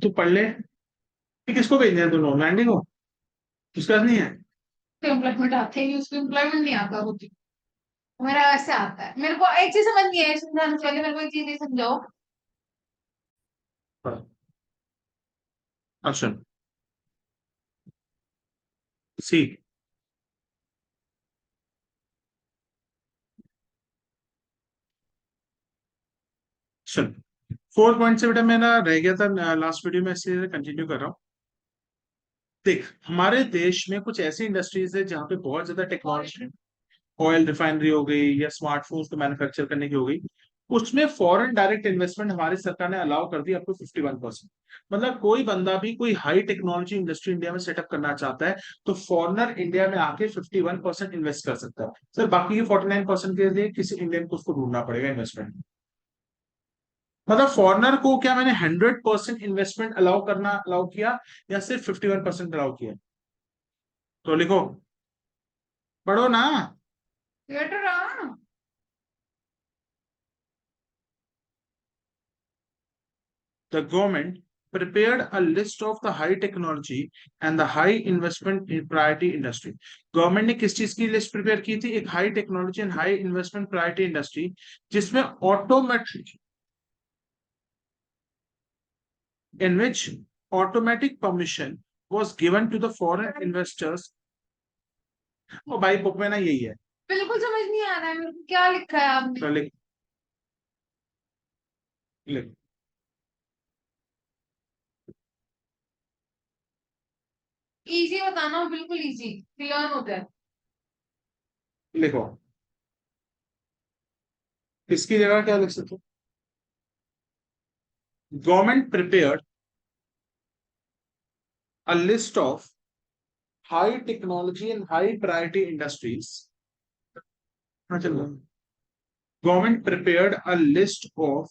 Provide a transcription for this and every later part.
तू पढ़ ले। ये किसको भेजने हैं दोनों, मैंडी को? उसका नहीं है? एम्प्लॉयमेंट आते ही उसको एम्प्लॉयमेंट नहीं आता होती। मेरा ऐसे आता है। मेरे को एक चीज समझ नहीं है समझाने से पहले मेरे को एक चीज नहीं समझाओ। अच्छा, सी। चल, 4 पॉइंट से बेटा मेरा रह गया था लास्ट वीडियो में, इसलिए कंटिन्यू कर रहा हूँ। देख, हमारे देश में कुछ ऐसी इंडस्ट्रीज है जहाँ पे बहुत ज्यादा टेक्नोलॉजी, ऑयल रिफाइनरी हो गई या स्मार्टफोन्स को मैन्युफैक्चर करने की हो गई, उसमें फॉरेन डायरेक्ट इन्वेस्टमेंट हमारी सरकार ने अलाउ कर दी अप टू 51%। मतलब कोई बंदा भी कोई हाई टेक्नोलॉजी इंडस्ट्री इंडिया में सेटअप करना चाहता है तो फॉरेनर इंडिया में आके 51% इन्वेस्ट कर सकता है सर। बाकी के 49% के लिए किसी इंडियन को उसको ढूंढना पड़ेगा इन्वेस्टमेंट। मतलब फॉरेनर को क्या मैंने 100% इन्वेस्टमेंट अलाउ किया या सिर्फ 51% अलाउ किया? तो लिखो, पढ़ो ना। थिएटर हाँ। The government prepared a list of the high technology and the high investment in priority industry. Government ने किस चीज की लिस्ट प्रिपेयर की थी? एक high technology and high investment priority industry, जिसमें automatic, in which automatic permission was given to the foreign investors। ओ भाई, book में ना यही है। बिल्कुल समझ नहीं आ रहा है मेरे को क्या लिखा है आपने। तो लिख, लिख, इजी बताना बिल्कुल इजी क्लियर होता है। लिखो। इसकी जगह क्या लिख सकते हो? Government prepared a list of high technology and high priority industries। हाँ, चलो। Government prepared a list of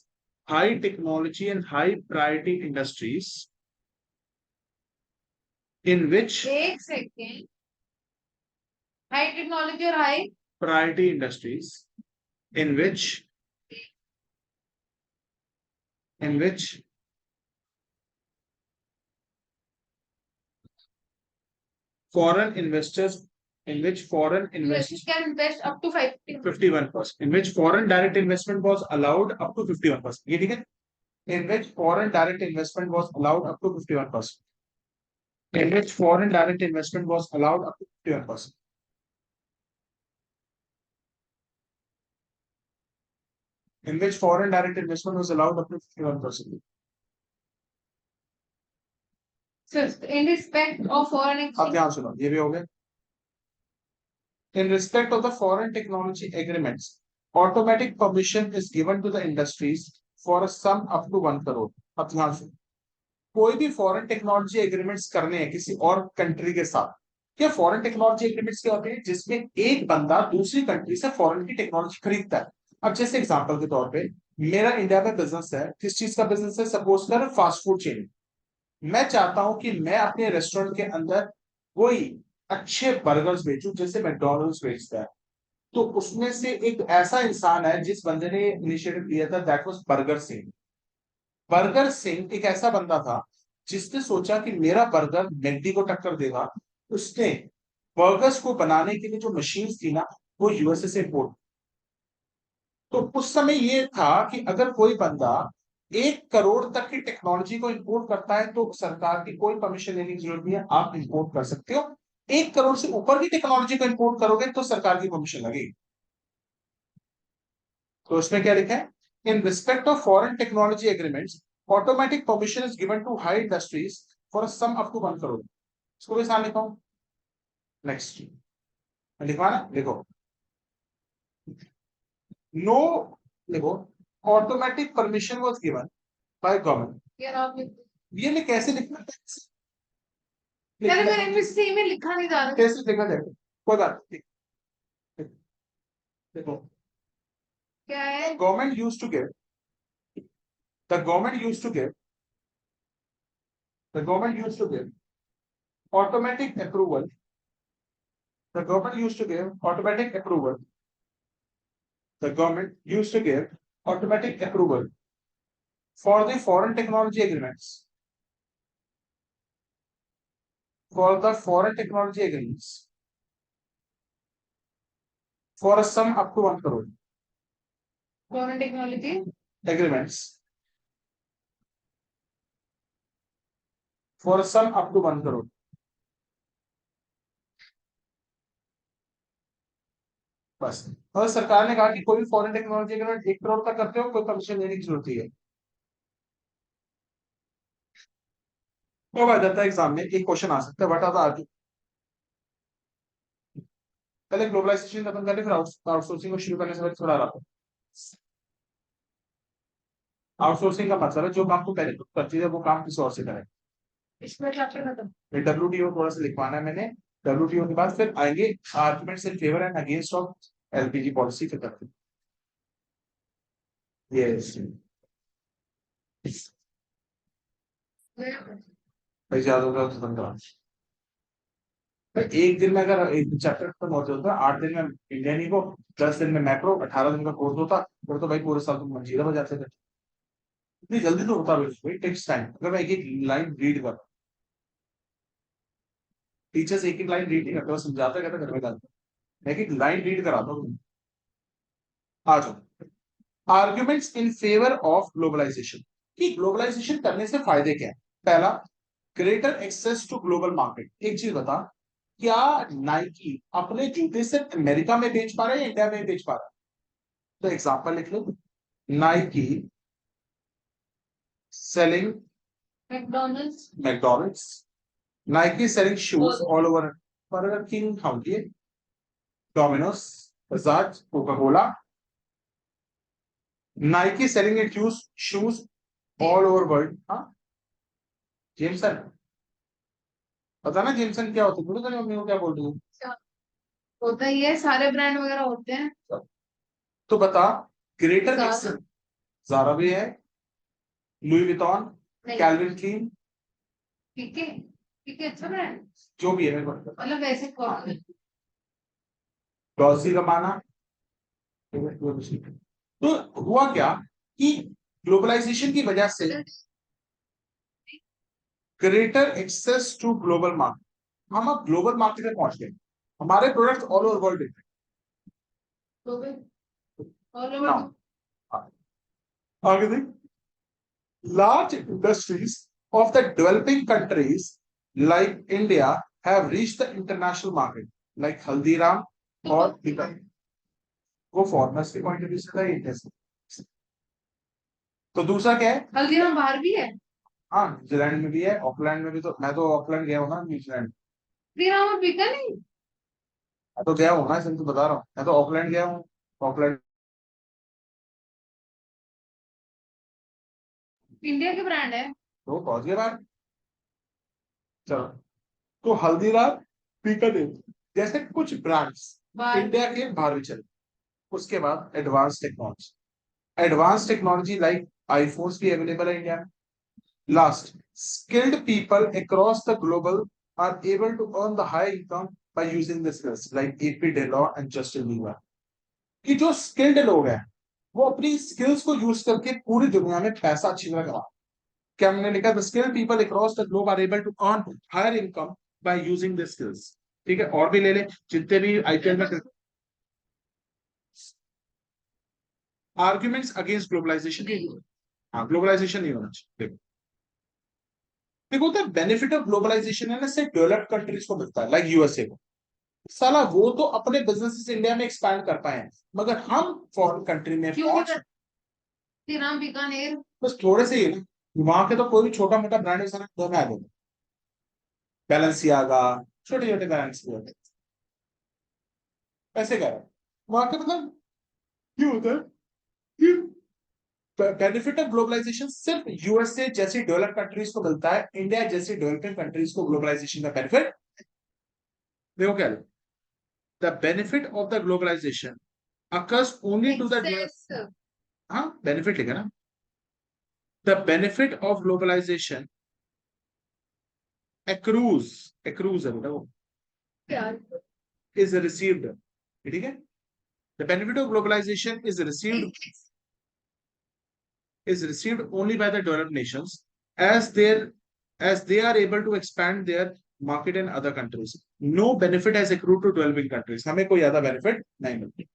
high technology and high priority industries in which एक सेकेंड। हाई टेक्नोलॉजी और high priority industries in which foreign investors in which foreign investors can invest up to 51%, in which foreign direct investment was allowed up to 51%। ये ठीक है? In which foreign direct investment was allowed up to 51%, in which foreign direct investment was allowed up to 51%, in which foreign direct investment was allowed up to 51%। In respect of foreign अब exchange. ध्यान सुनो, ये भी हो गया। In respect of the foreign technology agreements, automatic permission is given to the industries for a sum up to 1 crore। अब ध्यान सुनो, कोई भी फॉरेन टेक्नोलॉजी एग्रीमेंट्स करने हैं किसी और कंट्री के साथ। क्या फॉरेन टेक्नोलॉजी एग्रीमेंट्स क्या होते हैं? जिसमें एक बंदा दूसरी कंट्री से फॉरेन की टेक्नोलॉजी खरीदता है। अब जैसे एग्जांपल के तौर पे, मेरा इंडिया में बिजनेस है, किस चीज का बिजनेस है? सपोज कर फास्ट फूड चेन। मैं चाहता हूं कि मैं अपने रेस्टोरेंट के अंदर कोई अच्छे बर्गर्स बेचूं जैसे मैकडॉनल्ड्स बेचता है। तो उसमें से एक ऐसा इंसान है जिस बंदे ने इनिशिएटिव लिया था, that was burger Singh. Burger Singh एक ऐसा बंदा था जिसने सोचा कि मेरा बर्गर मैकडी को टक्कर देगा। उसने बर्गर्स को बनाने के लिए जो मशीन्स थी ना, वो यूएसए से इम्पोर्ट। तो उस समय ये था कि अगर कोई बंदा 1 करोड़ तक की टेक्नोलॉजी को इंपोर्ट करता है तो सरकार की कोई परमिशन लेने की जरूरत नहीं है, आप इंपोर्ट कर सकते हो। 1 करोड़ से ऊपर की टेक्नोलॉजी को इंपोर्ट करोगे तो सरकार की परमिशन लगेगी। तो उसमें क्या लिखा है? In respect of foreign technology agreements, automatic permission is given to high industries for sum up to 1 crore. इसको भी साथ लिखा हूं। नेक्स्ट लिखवाना, लिखो। नो, लिखो, automatic permission was given by government. यार आप ये मैं कैसे लिखना है? पहले मेरे में सी में लिखा नहीं जा रहा। कैसे लिखा जाएगा? कोई बात नहीं, देखो। क्या है। Government use to give, the government use to give, the government use to give automatic approval, the government used to give automatic approval, the government used to give automatic approval for the foreign technology agreements, for the foreign technology agreements for a sum up to 1 crore. Foreign technology Agreements for a sum up to 1 crore. बस। और सरकार ने कहा कि कोई भी foreign technology अगर 1 करोड़ तक करते हो कोई परमिशन लेने की जरूरत है। तो आ जाता है एग्जाम में एक क्वेश्चन आ सकता है, व्हाट आर द आर्ग्यूमेंट। पहले ग्लोबलाइजेशन खत्म करके फिर आउटसोर्सिंग को शुरू करने से पहले थोड़ा रहा। आउटसोर्सिंग का मतलब है जो काम को पहले करती है वो काम किसी और से करें। इसमें चैप्टर खत्म। WTO थोड़ा सा लिखवाना है मैंने। WTO के बाद फिर आएंगे arguments in favour and against of LPG policy के तहत। यस भाई ज्यादा होगा तो खत्म करा। एक दिन में अगर एक चैप्टर खत्म होते होता 8 दिन में इंडियन को, 10 दिन में मैक्रो, 18 दिन का कोर्स होता, फिर तो भाई पूरे साल तुम मंजीरा बजाते थे। इतनी जल्दी तो होता भाई, टेक्स टाइम। अगर मैं एक एक लाइन रीड कर, टीचर्स एक एक लाइन रीड नहीं करते, वो समझाता कहता घर में डालते, मैं एक एक लाइन रीड कराता हूँ। आ जाओ arguments in favour of globalization, कि ग्लोबलाइजेशन करने से फायदे क्या है। पहला, greater access to global market. एक चीज बता, क्या नाइकी अपने जूते सिर्फ अमेरिका में बेच पा रहा है या इंडिया में बेच पा रहा है? तो एग्जांपल लिख लो, Nike selling McDonald's, Nike selling shoes all over, Burger King, howdy, Domino's, Bajaj, Coca Cola, Nike selling it shoes all over world. हाँ, जेमसन, पता ना जेमसन क्या होता है? बोलो तो मम्मी को क्या बोल रही हूँ। होता ही है, सारे ब्रांड वगैरह होते हैं। तो बता, ग्रेटर एक्सेस, ज़ारा भी है, लुई विटॉन, कैल्विन क्लीन, ठीक है, ठीक है, अच्छा ब्रांड जो भी है मेरे को मतलब वैसे कौन डॉल्सी गबाना। तो हुआ क्या कि ग्लोबलाइजेशन की वजह से greater access to global market, हम अब ग्लोबल मार्केट में पहुंच गए, हमारे प्रोडक्ट्स ऑल ओवर वर्ल्ड। आगे देख, large industries of the developing countries like India have reached the international market like Haldiram और Bikaner। वो फॉरनर्स के पॉइंट ऑफ व्यू से था, इंडिया से। तो दूसरा क्या है, हल्दीराम बाहर भी है। हाँ, न्यूजीलैंड में भी है, ऑकलैंड में भी। तो मैं तो ऑकलैंड गया हूँ ना, न्यूजीलैंड। हल्दीराम और बिका नहीं। मैं तो गया हूँ ना, इसलिए तो बता रहा हूँ, मैं तो ऑकलैंड गया हूँ। ऑकलैंड इंडिया के ब्रांड है। तो पहुंच गए बाहर। चलो, तो हल्दीराम, बीकानेर जैसे कुछ ब्रांड्स इंडिया के बाहर भी चले। उसके बाद एडवांस टेक्नोलॉजी लाइक आईफोन्स भी अवेलेबल है इंडिया में। Last, skilled people across the global are able to earn the high income by using the skills like AP Delor and Justin Bieber। कि जो स्किल्ड लोग हैं वो अपनी स्किल्स को यूज करके पूरी दुनिया में पैसा अच्छी तरह कमा। क्या हमने लिखा, the skilled people across the globe are able to earn higher income by using the skills. ठीक है, और भी ले ले जितने भी आईपीएल में। आर्ग्यूमेंट्स अगेंस्ट ग्लोबलाइजेशन, हाँ ग्लोबलाइजेशन नहीं होना चाहिए। देखो देखो, तो बेनिफिट ऑफ ग्लोबलाइजेशन है ना, सिर्फ डेवलप्ड कंट्रीज को मिलता है, लाइक यूएसए को। साला वो तो अपने बिजनेसेस इंडिया में एक्सपैंड कर पाए हैं, मगर हम फॉरेन कंट्री में पहुंच, बीकानेर बस थोड़े से ही है ना। वहां के तो कोई भी छोटा मोटा ब्रांड है दो में आ गए, बैलेंसियागा, छोटे छोटे ब्रांड्स होते ऐसे कह रहा है। वहां के मतलब क्यों होता है कि बेनिफिट ऑफ ग्लोबलाइजेशन सिर्फ यूएसए जैसी डेवलप कंट्रीज को मिलता है, इंडिया जैसी डेवलपिंग कंट्रीज को ग्लोबलाइजेशन का बेनिफिट देखो क्या, the benefit of the globalisation occurs only to the, हाँ बेनिफिट लिखा ना, the benefit of globalisation accrues है बेटा वो, इज रिसीव्ड। ठीक है, the benefit of globalisation is received only by the developed nations as they are able to expand their market in other countries, no benefit has accrued to developing countries, हमें कोई ज्यादा benefit नहीं मिलती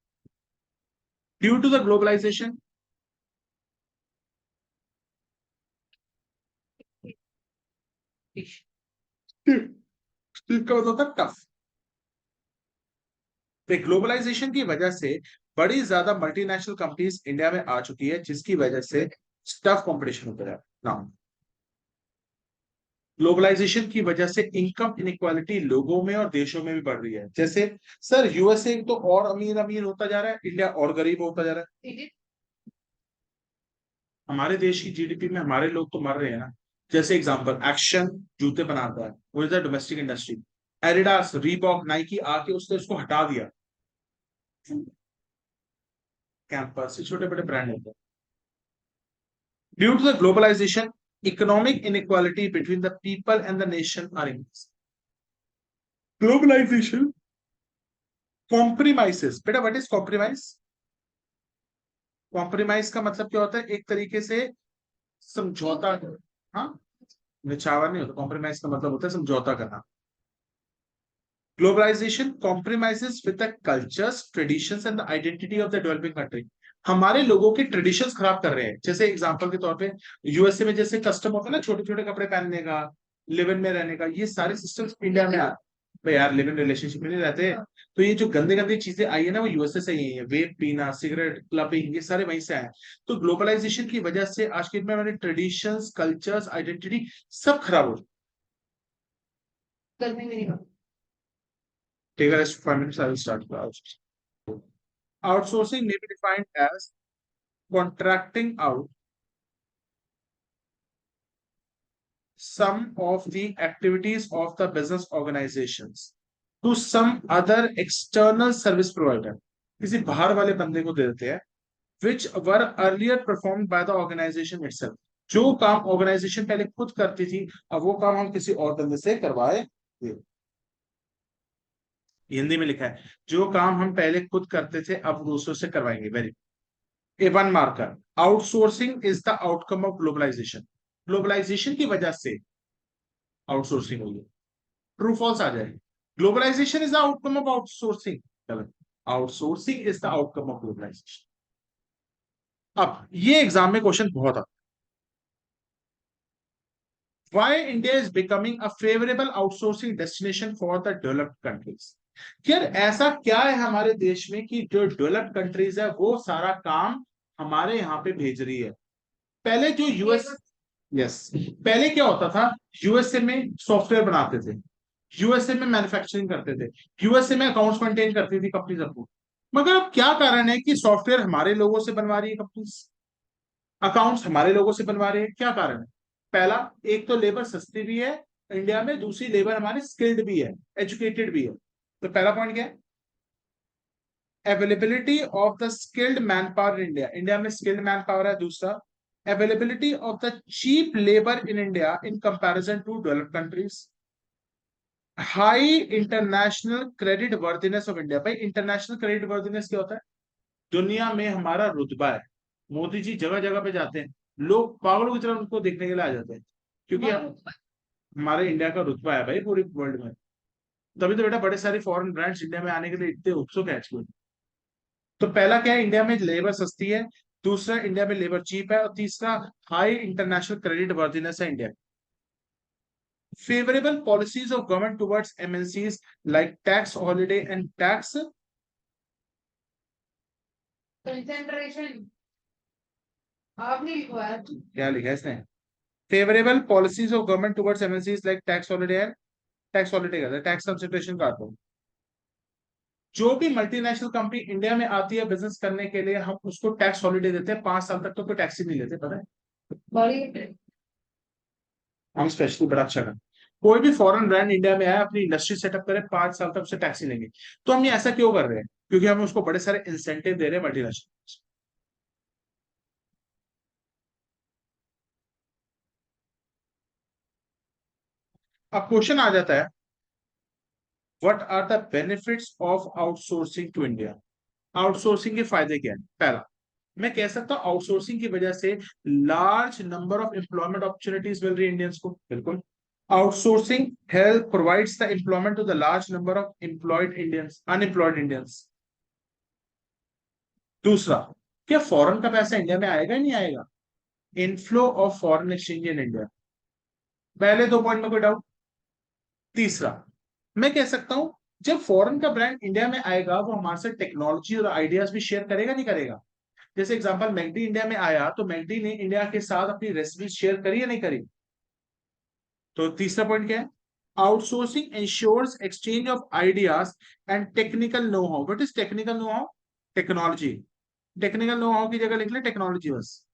due to the globalisation. इसका मतलब था tough. Globalisation की वजह से बड़ी ज्यादा मल्टीनेशनल कंपनीज इंडिया में आ चुकी है, जिसकी वजह से टफ कंपटीशन होता है ना। ग्लोबलाइजेशन की वजह से इनकम इनइक्वालिटी लोगों में और देशों में भी बढ़ रही है। जैसे सर यूएसए तो और अमीर अमीर होता जा रहा है, इंडिया और गरीब होता जा रहा है। हमारे देश की जीडीपी में हमारे लोग तो मर रहे हैं ना। जैसे एग्जांपल एक्शन जूते बनाता है, वो is the domestic industry. Adidas, Reebok, Nike आके उसने उसको हटा दिया। कैंपस, छोटे बड़े ब्रांड होते हैं। Due to the globalization, economic inequality between the people and the nation are increasing. Globalization compromises, बेटा व्हाट इज कॉम्प्रीमाइज? कॉम्प्रीमाइज का मतलब क्या होता है? एक तरीके से समझौता। हाँ, निछावर नहीं होता। कॉम्प्रोमाइज का मतलब होता है समझौता करना। Globalisation compromises with the cultures, traditions and the identity of the developing country. हमारे लोगों के ट्रेडिशंस खराब कर रहे हैं। जैसे एग्जांपल के तौर पे यूएसए में जैसे कस्टम होता है ना, छोटे छोटे कपड़े पहनने का, लिव इन में रहने का, ये सारे सिस्टम्स इंडिया में आ। भाई यार, लिव इन रिलेशनशिप में नहीं रहते, तो ये जो गंदे गंदी चीजें आई है ना, वो यूएसए से ही है। वेप पीना, सिगरेट, क्लबिंग, ये सारे वहीं से आए। तो ग्लोबलाइजेशन की वजह से आज के दिन में हमारे ट्रेडिशंस, कल्चर्स, आइडेंटिटी सब खराब हो। गर्मी में नहीं Take a rest for 5 minutes. I will start the outsourcing. Outsourcing may be defined as contracting out some of the activities of the business organizations to some other external service provider. किसी बाहर वाले बंदे को दे देते हैं, which were earlier performed by the organization itself. जो काम organisation पहले खुद करती थी, अब वो काम हम किसी और बंदे से करवाए। हिंदी में लिखा है, जो काम हम पहले खुद करते थे अब दूसरों से करवाएंगे। Very a one marker, outsourcing is the outcome of globalisation. Globalisation की वजह से आउटसोर्सिंग हुई है। ट्रू फॉल्स आ जाए। Globalization is the outcome of outsourcing, गलत। Outsourcing is the outcome of globalization. अब ये एग्जाम में क्वेश्चन बहुत आता है। Why India is becoming a favorable outsourcing destination for the developed countries? यार ऐसा क्या है हमारे देश में कि जो डेवलप्ड कंट्रीज है वो सारा काम हमारे यहाँ पे भेज रही है? पहले जो यूएस, यस, पहले क्या होता था? यूएसए में सॉफ्टवेयर बनाते थे, यूएसए में मैन्युफैक्चरिंग करते थे, यूएसए में अकाउंट्स मेंटेन करती थी कंपनीज अपनी। मगर अब क्या कारण है कि सॉफ्टवेयर हमारे लोगों से बनवा रही है कंपनीज, अकाउंट्स हमारे लोगों से बनवा रहे हैं? क्या कारण है? पहला, एक तो लेबर सस्ती भी है इंडिया में, दूसरी लेबर हमारी स्किल्ड भी है, एजुकेटेड भी है। तो पहला पॉइंट क्या है? Availability of the skilled manpower in India, India में स्किल्ड मैन पावर है। दूसरा, availability of the cheap labour in India in comparison to developed countries. High international creditworthiness of India. भाई international creditworthiness क्या होता है? दुनिया में हमारा रुतबा है। मोदी जी जगह जगह पे जाते हैं, लोग पागलों की तरह उनको देखने के लिए आ जाते हैं, क्योंकि हमारे इंडिया का रुतबा है भाई पूरे वर्ल्ड में। तभी तो बेटा बड़े सारे फॉरेन ब्रांड्स इंडिया में आने के लिए इतने उत्सुक है आजकल। तो पहला क्या है? इंडिया में लेबर सस्ती है। दूसरा, इंडिया में लेबर चीप है। और तीसरा, हाई इंटरनेशनल क्रेडिट वर्दीनेस है India. Favourable policies of government towards MNCs like tax holiday and tax concentration आपने लिखवाया। क्या लिखा है इसने? Favourable policies of government towards MNCs like tax holiday and tax holiday का टैक्स कंसिडरेशन का आता हूं। जो भी मल्टीनेशनल कंपनी इंडिया में आती है बिजनेस करने के लिए, हम उसको टैक्स हॉलिडे देते हैं। 5 साल तक तो कोई टैक्स ही नहीं लेते, पता है? बड़ी हम स्पेशली बड़ा अच्छा करते। कोई भी फॉरेन ब्रांड इंडिया में आए, अपनी इंडस्ट्री सेटअप करे, 5 साल तक उसे टैक्स ही लेंगे। तो हम ये ऐसा क्यों कर रहे हैं? क्योंकि हम उसको बड़े सारे इंसेंटिव दे रहे हैं मल्टीनेशनल। अब क्वेश्चन आ जाता है, what are the benefits of outsourcing to India? Outsourcing के फायदे क्या है? पहला, मैं कह सकता हूं आउटसोर्सिंग की वजह से large number of employment opportunities मिल रही है इंडियंस को। बिल्कुल। Outsourcing help provides the employment to the large number of employed Indians unemployed Indians. दूसरा, क्या फॉरेन का पैसा इंडिया में आएगा या नहीं आएगा? Inflow of foreign exchange in India. पहले दो पॉइंट में कोई डाउट? तीसरा, मैं कह सकता हूं जब फॉरेन का ब्रांड इंडिया में आएगा वो हमारे साथ टेक्नोलॉजी और आइडियाज भी शेयर करेगा नहीं करेगा? जैसे एग्जांपल, मैकडी इंडिया में आया तो मैकडी ने इंडिया के साथ अपनी रेसिपी शेयर करी या नहीं करी? तो तीसरा पॉइंट क्या है? Outsourcing ensures exchange of ideas and technical know how. What is technical know how? Technology. Technical know how की जगह लिख ले टेक्नोलॉजी बस,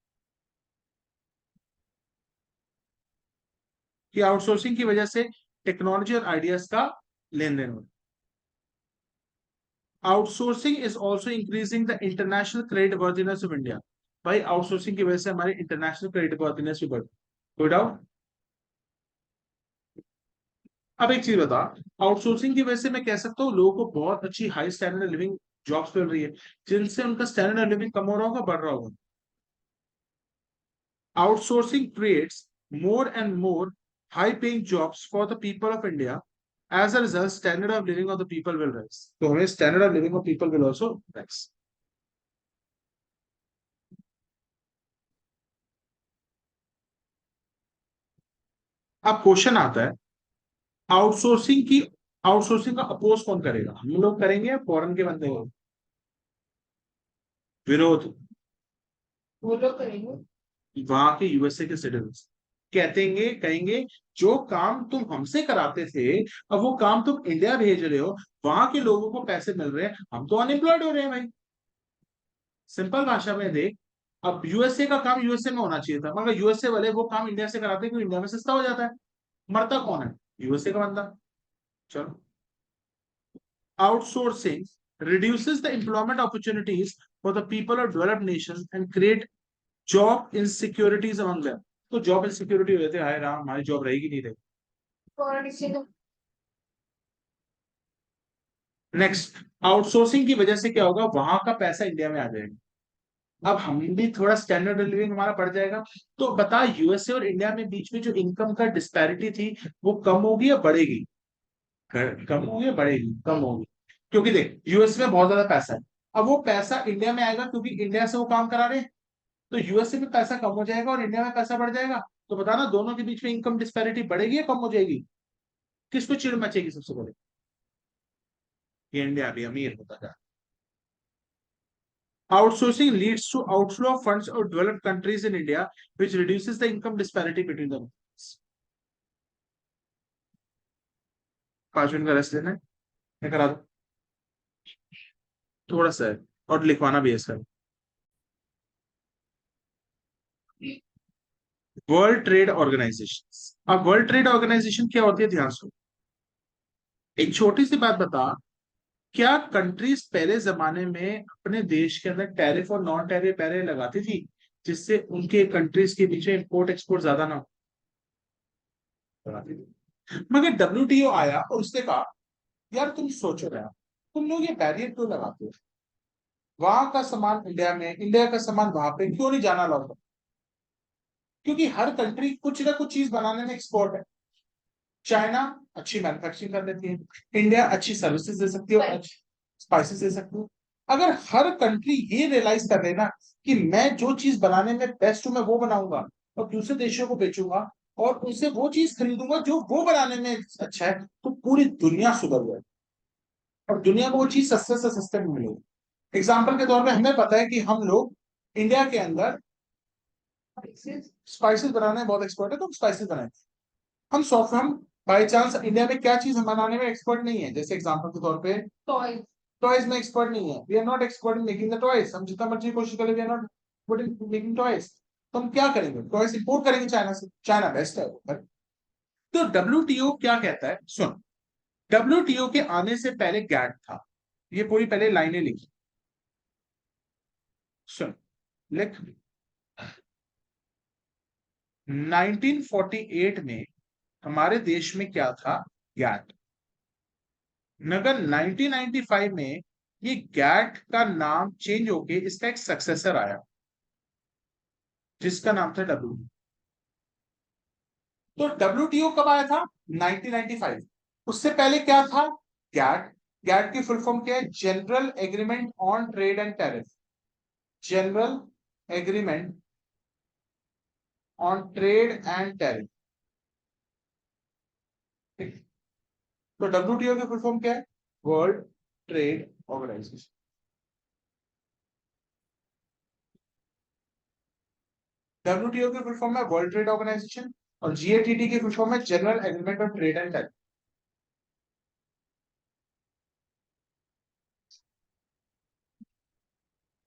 कि आउटसोर्सिंग की वजह से टेक्नोलॉजी और आइडियाज का लेन देन हो। Outsourcing is also increasing the international credit worthiness of India. भाई आउटसोर्सिंग की वजह से हमारी इंटरनेशनल क्रेडिट वर्थिनेस भी बढ़। कोई डाउट? अब एक चीज बता, आउटसोर्सिंग की वजह से मैं कह सकता हूँ लोगों को बहुत अच्छी हाई स्टैंडर्ड लिविंग जॉब्स मिल रही है, जिनसे उनका स्टैंडर्ड लिविंग कम हो रहा होगा बढ़ रहा होगा। Outsourcing creates more and more high-paying jobs for the people of India. As a result, standard of living of the people will rise. तो हमें standard of living of people will also rise. अब question आता है, outsourcing की outsourcing का oppose कौन करेगा? हम लोग करेंगे या फॉरेन के बंदे लोग? विरोध। वो लोग करेंगे। वहां के यूएसए के सिटीजन कहतेंगे कहेंगे जो काम तुम हमसे कराते थे, अब वो काम तुम इंडिया भेज रहे हो, वहां के लोगों को पैसे मिल रहे हैं, हम तो अनएम्प्लॉयड हो रहे हैं भाई। सिंपल भाषा में देख, अब यूएसए का काम यूएसए में होना चाहिए था, मगर यूएसए वाले वो काम इंडिया से कराते हैं क्योंकि इंडिया में सस्ता हो जाता है। मरता कौन है? यूएसए का बंदा। चलो, outsourcing reduces the employment opportunities for the people of developed nations and create job insecurities among them। तो जॉब इनसिक्योरिटी हो जाती है, हाय राम हमारी जॉब रहेगी नहीं रहेगी। Foreign exchange. नेक्स्ट, आउटसोर्सिंग की वजह से क्या होगा, वहां का पैसा इंडिया में आ जाएगा। अब हम भी थोड़ा स्टैंडर्ड ऑफ लिविंग हमारा बढ़ जाएगा। तो बता, यूएसए और इंडिया में बीच में जो इनकम का डिस्पैरिटी थी वो कम होगी या बढ़ेगी? कम होगी या बढ़ेगी? कम होगी। क्योंकि देख, यूएस में बहुत ज्यादा पैसा है, अब वो पैसा इंडिया में आएगा क्योंकि इंडिया से वो काम करा रहे हैं, तो यूएसए में पैसा कम हो जाएगा और इंडिया में पैसा बढ़ जाएगा। तो बताना दोनों के बीच में इनकम डिस्पैरिटी बढ़ेगी या कम हो जाएगी? किसको चिड़ मचेगी सबसे पहले? ये इंडिया भी अमीर होता जा। Outsourcing leads to outflow of funds of developed countries in India, which reduces the income disparity between them. 5 minute का रेस्ट लेना है, मैं करा दो थोड़ा सा है, और लिखवाना भी है इसका। World trade organisation. अब वर्ल्ड ट्रेड ऑर्गेनाइजेशन क्या होती है, ध्यान सुनो। एक छोटी सी बात बता, क्या कंट्रीज पहले जमाने में अपने देश के अंदर टैरिफ और नॉन टैरिफ बैरियर लगाती थी, जिससे उनके कंट्रीज के बीच में इंपोर्ट एक्सपोर्ट ज्यादा ना हो? लगाती थी। मगर डब्ल्यूटीओ आया और उसने कहा यार तुम सोचो ना, तुम लोग ये बैरियर क्यों लगाते हो? वहां का सामान इंडिया में, इंडिया का सामान वहां पे क्यों नहीं जाना अलाउड? क्योंकि हर कंट्री कुछ ना कुछ चीज बनाने में एक्सपर्ट है। चाइना अच्छी मैन्युफैक्चरिंग कर लेती है, इंडिया अच्छी सर्विसेज दे सकती है और अच्छी स्पाइसेस दे सकती है। अगर हर कंट्री ये रियलाइज कर लेना कि मैं जो चीज बनाने में बेस्ट हूं मैं वो बनाऊंगा और दूसरे देशों को बेचूंगा और उनसे वो चीज खरीदूंगा जो वो बनाने में अच्छा है, तो पूरी दुनिया सुधर जाए और दुनिया को वो चीज सस्ते से सस्ते में मिलेगी। एग्जाम्पल के तौर पे हमें पता है कि हम लोग इंडिया के अंदर स्पाइसेस बनाने में बहुत एक्सपर्ट है, तो हम स्पाइसेस बनाए। हम बाई चांस इंडिया में क्या चीज हम बनाने में एक्सपर्ट नहीं है, जैसे एग्जांपल के तौर पे टॉय। टॉयज में एक्सपर्ट नहीं है, we are not expert in making the toys. हम जितना मर्जी कोशिश करें we are not good in making toys. तो हम क्या करेंगे, टॉयज इंपोर्ट करेंगे चाइना से, चाइना बेस्ट है वो। तो डब्ल्यूटीओ क्या कहता है, सुन, डब्ल्यूटीओ के आने से पहले गैट था, ये पूरी पहले लाइनें लिखी, सुन लिख। 1948 में हमारे देश में क्या था, गैट। मगर 1995 में ये गैट का नाम चेंज होके इसका एक सक्सेसर आया जिसका नाम था डब्ल्यू। तो डब्ल्यूटीओ कब आया था? 1995। उससे पहले क्या था? गैट। गैट की फुल फॉर्म क्या है? General agreement on trade and tariff. General agreement on trade and tariff. तो डब्ल्यूटीओ की फुल फॉर्म क्या है? World trade organisation. डब्ल्यूटीओ की फुल फॉर्म है वर्ल्ड ट्रेड ऑर्गेनाइजेशन, और जीएटीटी की फुल फॉर्म है general agreement on trade and tariff.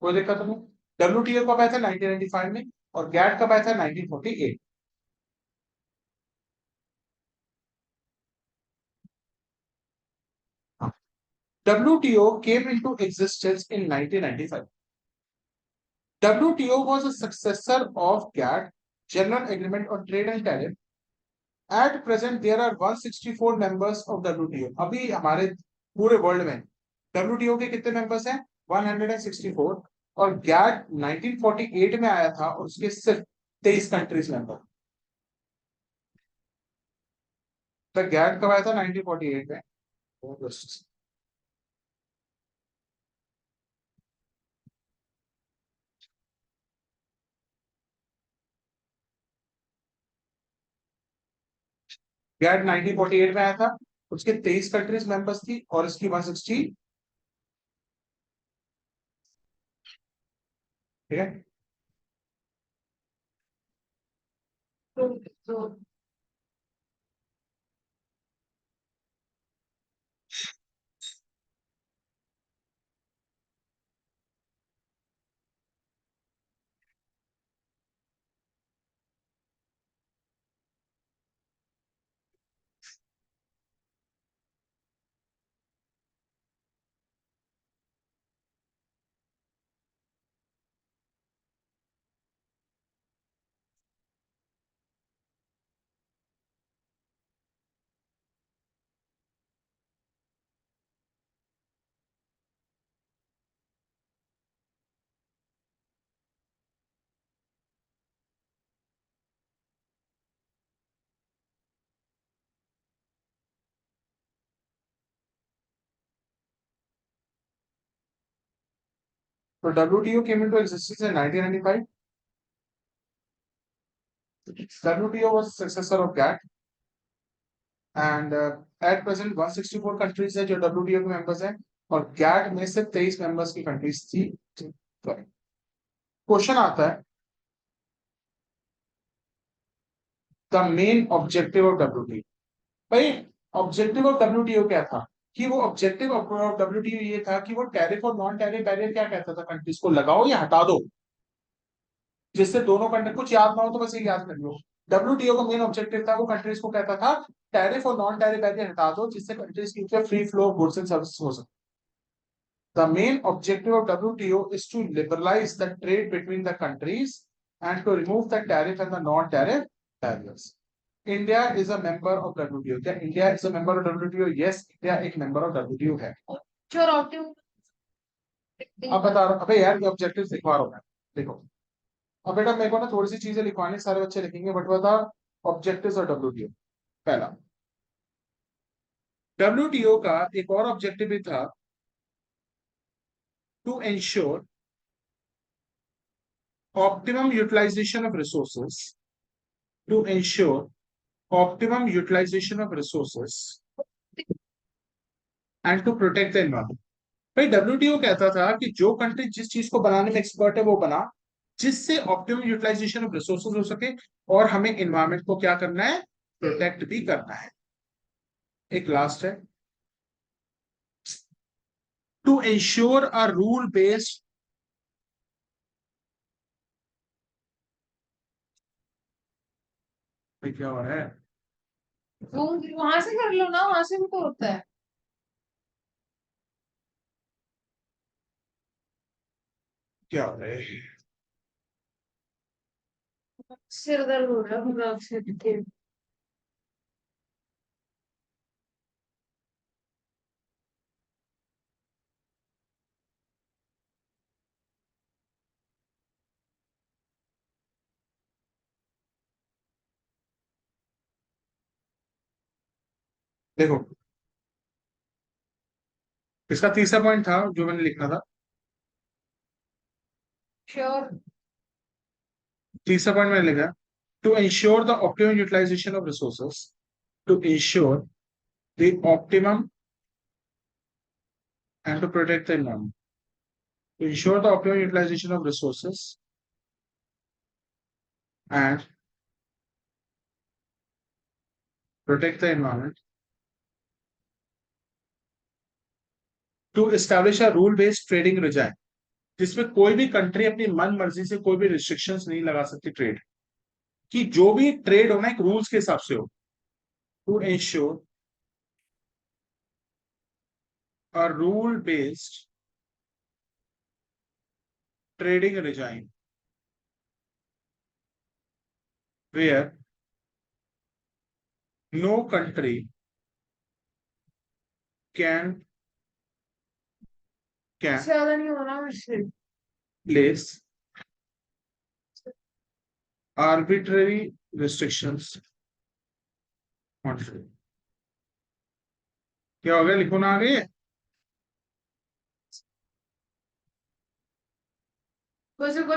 कोई दिक्कत नहीं। डब्ल्यूटीओ कब आया था? 1995 में। और गैट कब आया था? 1948। WTO came into existence in 1995. WTO was a successor of GATT, General Agreement on Trade and Tariff. At present, there are 164 members of WTO. अभी हमारे पूरे वर्ल्ड में WTO के कितने मेंबर्स हैं? 164। और GATT 1948 में आया था और उसके सिर्फ 23 कंट्रीज मेंबर। तो GATT कब आया था? 1948 में। गैट 1948 में आया था, उसके 23 कंट्रीज मेंबर्स थी और इसकी 160। ठीक है। तो तो WTO came into existence in 1995. WTO was successor of GATT, and at present 164 countries है जो WTO के मेंबर्स हैं, और GATT में से 23 मेंबर्स की कंट्रीज थी। क्वेश्चन आता है, the main objective of WTO। भाई, ऑब्जेक्टिव ऑफ WTO क्या था? कि वो ऑब्जेक्टिव ऑफ WTO ये था कि वो टैरिफ और नॉन टैरिफ बैरियर क्या कहता था, कंट्रीज को लगाओ या हटा दो, जिससे दोनों कंट्री, कुछ याद ना हो तो बस ये याद कर लो। WTO का मेन ऑब्जेक्टिव था, वो कंट्रीज को कहता था टैरिफ और नॉन टैरिफ बैरियर हटा दो, जिससे कंट्रीज के बीच free flow of goods and services हो सके। The main objective of WTO is to liberalize the trade between the countries and to remove the tariff and the non-tariff barriers. India is a member of WTO. क्या India is a member of WTO? Yes, India एक member of WTO है। Sure ऑप्टिव अब बता रहा हूँ, अबे यार ये ऑब्जेक्टिव्स लिखवा रहा हूँ मैं। देखो, अब बेटा मेरे को ना थोड़ी सी चीजें लिखवानी, सारे बच्चे लिखेंगे, बट बता ऑब्जेक्टिव्स और WTO। पहला, WTO का एक और ऑब्जेक्टिव भी था, to ensure optimum utilisation of resources, to ensure optimum utilization of resources and to protect the environment। भाई WTO कहता था कि जो कंट्री जिस चीज को बनाने में एक्सपर्ट है वो बना, जिससे ऑप्टिमम यूटिलाइजेशन ऑफ रिसोर्सेज हो सके, और हमें एनवायरमेंट को क्या करना है? प्रोटेक्ट भी करना है। एक लास्ट है, to ensure a rule based. क्या हो रहा है? वो वहां से कर लो ना, वहां से भी तो होता है। क्या हो रहा है? सिर दर्द हो रहा है पूरा से। देखो, इसका तीसरा पॉइंट था जो मैंने लिखना था। श्योर। तीसरा पॉइंट मैंने लिखा, to ensure the optimum utilisation of resources, to ensure the optimum and to protect the environment. To ensure the optimum utilization of resources and protect the environment. To establish a rule-based trading regime, जिसमें कोई भी country अपनी मन मर्जी से कोई भी restrictions नहीं लगा सकती ट्रेड कि जो भी ट्रेड होना एक रूल्स के हिसाब से हो। To ensure a rule based trading regime where no country can ज्यादा नहीं होना मुझसे। place arbitrary restrictions on trade। क्या हो गया, लिखो ना आगे। वैसे